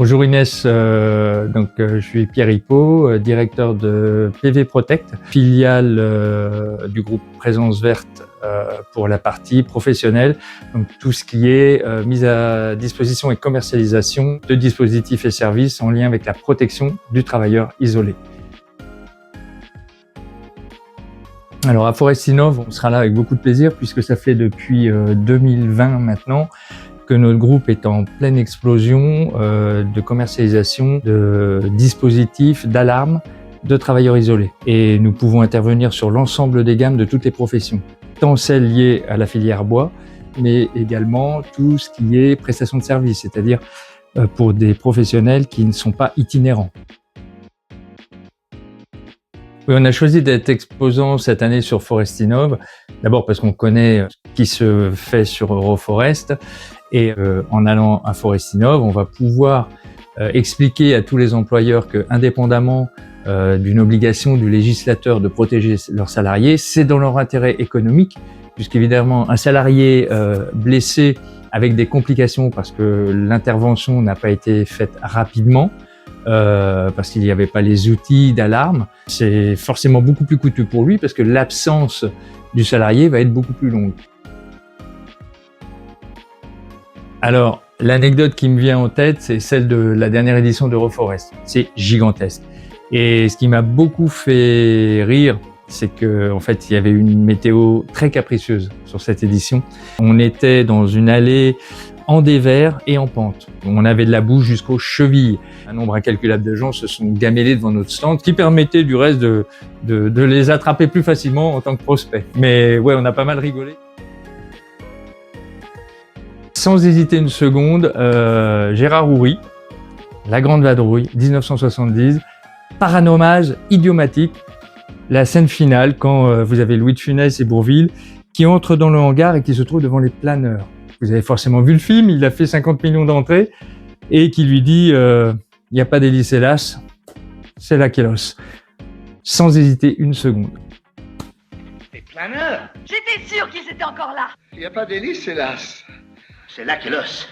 Bonjour Inès, je suis Pierre Hippo, directeur de PV Protect, filiale du groupe Présence Verte pour la partie professionnelle, donc tout ce qui est mise à disposition et commercialisation de dispositifs et services en lien avec la protection du travailleur isolé. Alors à Forestinov, on sera là avec beaucoup de plaisir puisque ça fait depuis 2020 maintenant que notre groupe est en pleine explosion de commercialisation de dispositifs d'alarme de travailleurs isolés. Et nous pouvons intervenir sur l'ensemble des gammes de toutes les professions, tant celles liées à la filière bois, mais également tout ce qui est prestation de service, c'est-à-dire pour des professionnels qui ne sont pas itinérants. Oui, on a choisi d'être exposant cette année sur Forestinov, d'abord parce qu'on connaît ce qui se fait sur Euroforest, et en allant à Forestinov, on va pouvoir expliquer à tous les employeurs que, indépendamment d'une obligation du législateur de protéger leurs salariés, c'est dans leur intérêt économique, puisqu'évidemment un salarié blessé avec des complications parce que l'intervention n'a pas été faite rapidement, parce qu'il n'y avait pas les outils d'alarme, c'est forcément beaucoup plus coûteux pour lui parce que l'absence du salarié va être beaucoup plus longue. Alors, l'anecdote qui me vient en tête, c'est celle de la dernière édition d'Euroforest. C'est gigantesque. Et ce qui m'a beaucoup fait rire, c'est qu'en fait, il y avait une météo très capricieuse sur cette édition. On était dans une allée en dévers et en pente. On avait de la boue jusqu'aux chevilles. Un nombre incalculable de gens se sont gamellés devant notre stand, ce qui permettait du reste de les attraper plus facilement en tant que prospects. Mais ouais, on a pas mal rigolé. Sans hésiter une seconde, Gérard Houry, La Grande Vadrouille, 1970, par un hommage idiomatique, la scène finale quand vous avez Louis de Funès et Bourvil qui entrent dans le hangar et qui se trouvent devant les planeurs. Vous avez forcément vu le film, il a fait 50 millions d'entrées et qui lui dit il n'y a pas d'hélice hélas, c'est là qu'est l'os. Sans hésiter une seconde. Les planeurs? J'étais sûr qu'ils étaient encore là. Il n'y a pas d'hélice hélas. C'est là qu'est l'os.